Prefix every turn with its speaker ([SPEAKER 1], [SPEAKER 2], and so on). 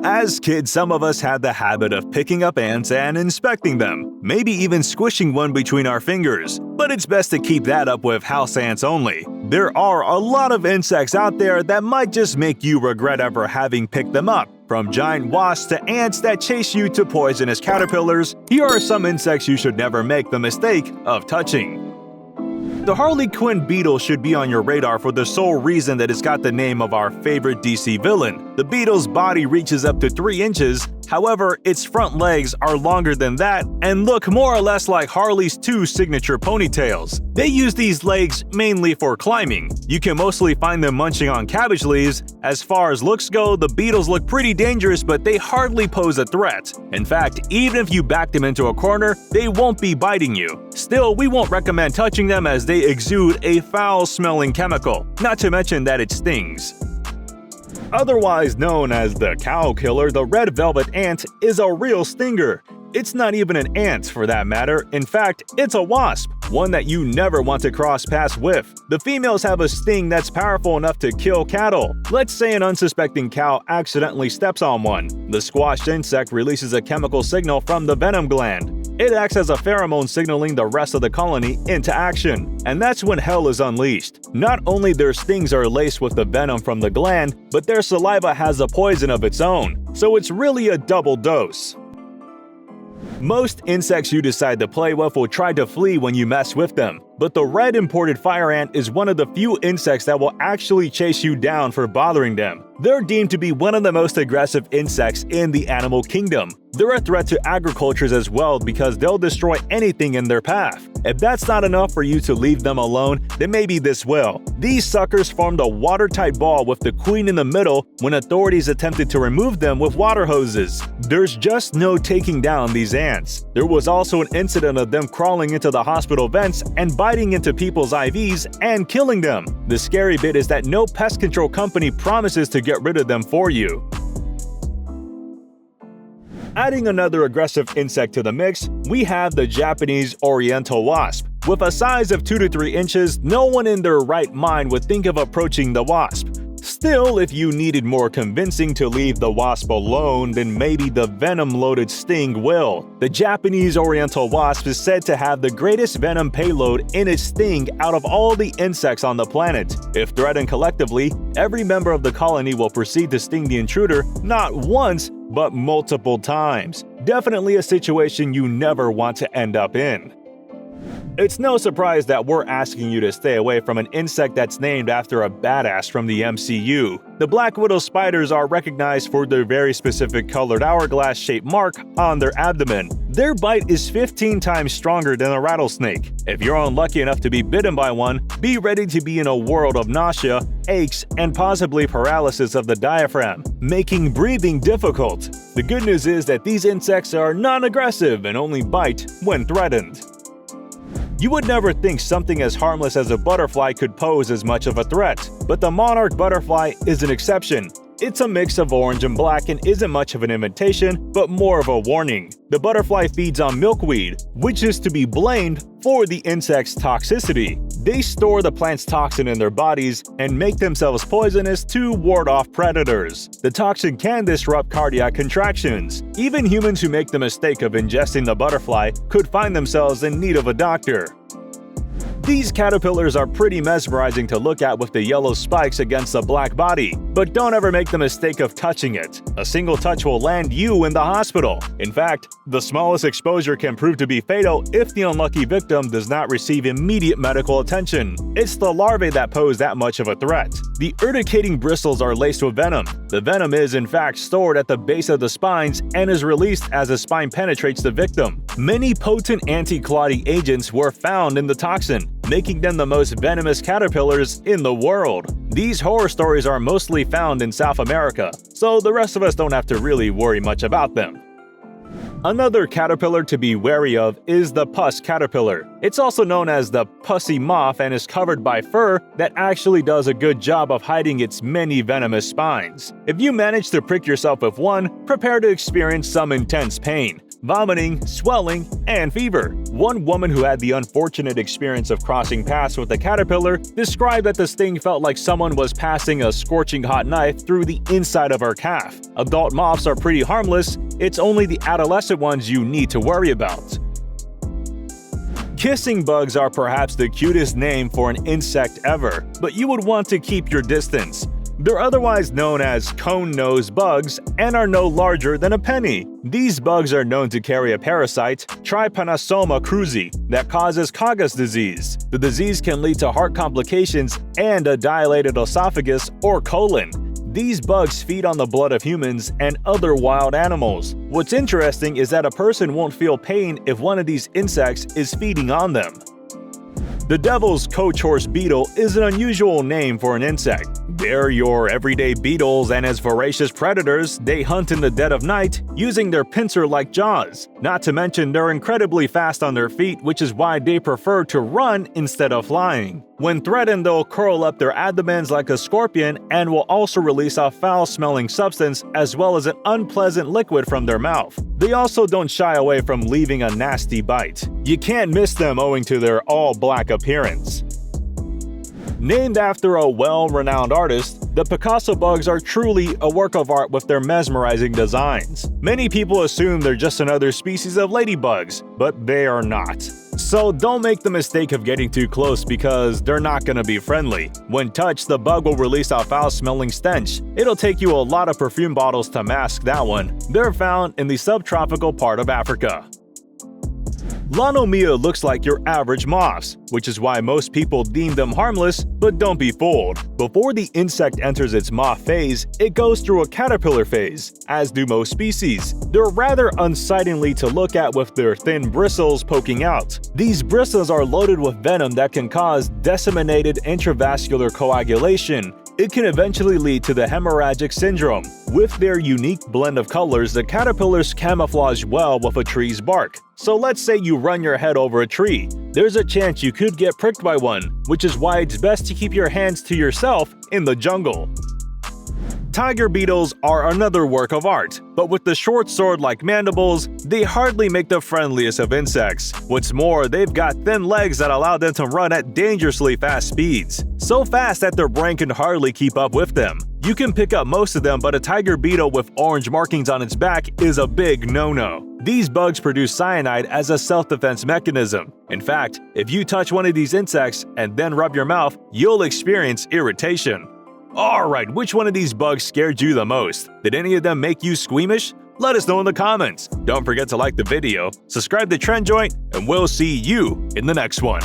[SPEAKER 1] As kids, some of us had the habit of picking up ants and inspecting them, maybe even squishing one between our fingers. But it's best to keep that up with house ants only. There are a lot of insects out there that might just make you regret ever having picked them up. From giant wasps to ants that chase you to poisonous caterpillars, here are some insects you should never make the mistake of touching. The Harlequin Beetle should be on your radar for the sole reason that it's got the name of our favorite DC villain. The beetle's body reaches up to 3 inches, however, its front legs are longer than that and look more or less like Harley's 2 signature ponytails. They use these legs mainly for climbing. You can mostly find them munching on cabbage leaves. As far as looks go, the beetles look pretty dangerous, but they hardly pose a threat. In fact, even if you back them into a corner, they won't be biting you. Still, we won't recommend touching them as they exude a foul-smelling chemical, not to mention that it stings. Otherwise known as the cow killer, the red velvet ant is a real stinger. It's not even an ant for that matter. In fact, it's a wasp, one that you never want to cross paths with. The females have a sting that's powerful enough to kill cattle. Let's say an unsuspecting cow accidentally steps on one. The squashed insect releases a chemical signal from the venom gland. It acts as a pheromone signaling the rest of the colony into action. And that's when hell is unleashed. Not only their stings are laced with the venom from the gland, but their saliva has a poison of its own. So it's really a double dose. Most insects you decide to play with will try to flee when you mess with them, but the red imported fire ant is one of the few insects that will actually chase you down for bothering them. They're deemed to be one of the most aggressive insects in the animal kingdom. They're a threat to agriculture as well because they'll destroy anything in their path. If that's not enough for you to leave them alone, then maybe this will. These suckers formed a watertight ball with the queen in the middle when authorities attempted to remove them with water hoses. There's just no taking down these ants. There was also an incident of them crawling into the hospital vents and biting into people's IVs and killing them. The scary bit is that no pest control company promises to get rid of them for you. Adding another aggressive insect to the mix, we have the Japanese oriental wasp. With a size of 2 to 3 inches, no one in their right mind would think of approaching the wasp. Still, if you needed more convincing to leave the wasp alone, then maybe the venom-loaded sting will. The Japanese oriental wasp is said to have the greatest venom payload in its sting out of all the insects on the planet. If threatened collectively, every member of the colony will proceed to sting the intruder not once, but multiple times. Definitely a situation you never want to end up in. It's no surprise that we're asking you to stay away from an insect that's named after a badass from the MCU. The black widow spiders are recognized for their very specific colored hourglass-shaped mark on their abdomen. Their bite is 15 times stronger than a rattlesnake. If you're unlucky enough to be bitten by one, be ready to be in a world of nausea, aches, and possibly paralysis of the diaphragm, making breathing difficult. The good news is that these insects are non-aggressive and only bite when threatened. You would never think something as harmless as a butterfly could pose as much of a threat, but the monarch butterfly is an exception. It's a mix of orange and black and isn't much of an invitation, but more of a warning. The butterfly feeds on milkweed, which is to be blamed for the insect's toxicity. They store the plant's toxin in their bodies and make themselves poisonous to ward off predators. The toxin can disrupt cardiac contractions. Even humans who make the mistake of ingesting the butterfly could find themselves in need of a doctor. These caterpillars are pretty mesmerizing to look at with the yellow spikes against the black body, but don't ever make the mistake of touching it. A single touch will land you in the hospital. In fact, the smallest exposure can prove to be fatal if the unlucky victim does not receive immediate medical attention. It's the larvae that pose that much of a threat. The urticating bristles are laced with venom. The venom is in fact stored at the base of the spines and is released as the spine penetrates the victim. Many potent anti-clotting agents were found in the toxin, making them the most venomous caterpillars in the world. These horror stories are mostly found in South America, so the rest of us don't have to really worry much about them. Another caterpillar to be wary of is the pus caterpillar. It's also known as the pussy moth and is covered by fur that actually does a good job of hiding its many venomous spines. If you manage to prick yourself with one, prepare to experience some intense pain. vomiting, swelling, and fever. One woman who had the unfortunate experience of crossing paths with a caterpillar described that the sting felt like someone was passing a scorching hot knife through the inside of her calf. Adult moths are pretty harmless, it's only the adolescent ones you need to worry about. Kissing bugs are perhaps the cutest name for an insect ever, but you would want to keep your distance. They're otherwise known as cone-nosed bugs and are no larger than a penny. These bugs are known to carry a parasite, Trypanosoma cruzi, that causes Chagas disease. The disease can lead to heart complications and a dilated esophagus or colon. These bugs feed on the blood of humans and other wild animals. What's interesting is that a person won't feel pain if one of these insects is feeding on them. The devil's coach horse beetle is an unusual name for an insect. They're your everyday beetles, and as voracious predators, they hunt in the dead of night using their pincer-like jaws. Not to mention they're incredibly fast on their feet, which is why they prefer to run instead of flying. When threatened, they'll curl up their abdomens like a scorpion and will also release a foul-smelling substance as well as an unpleasant liquid from their mouth. They also don't shy away from leaving a nasty bite. You can't miss them owing to their all-black appearance. Named after a well-renowned artist, the Picasso bugs are truly a work of art with their mesmerizing designs. Many people assume they're just another species of ladybugs, but they are not. So don't make the mistake of getting too close because they're not gonna be friendly. When touched, the bug will release a foul-smelling stench. It'll take you a lot of perfume bottles to mask that one. They're found in the subtropical part of Africa. Lanomia looks like your average moths, which is why most people deem them harmless, but don't be fooled. Before the insect enters its moth phase, it goes through a caterpillar phase, as do most species. They're rather unsightly to look at with their thin bristles poking out. These bristles are loaded with venom that can cause disseminated intravascular coagulation. It can eventually lead to the hemorrhagic syndrome. With their unique blend of colors, the caterpillars camouflage well with a tree's bark. So let's say you run your head over a tree. There's a chance you could get pricked by one, which is why it's best to keep your hands to yourself in the jungle. Tiger beetles are another work of art, but with the short sword-like mandibles, they hardly make the friendliest of insects. What's more, they've got thin legs that allow them to run at dangerously fast speeds. So fast that their brain can hardly keep up with them. You can pick up most of them, but a tiger beetle with orange markings on its back is a big no-no. These bugs produce cyanide as a self-defense mechanism. In fact, if you touch one of these insects and then rub your mouth, you'll experience irritation. Alright, which one of these bugs scared you the most? Did any of them make you squeamish? Let us know in the comments. Don't forget to like the video, subscribe to Trend Joint, and we'll see you in the next one.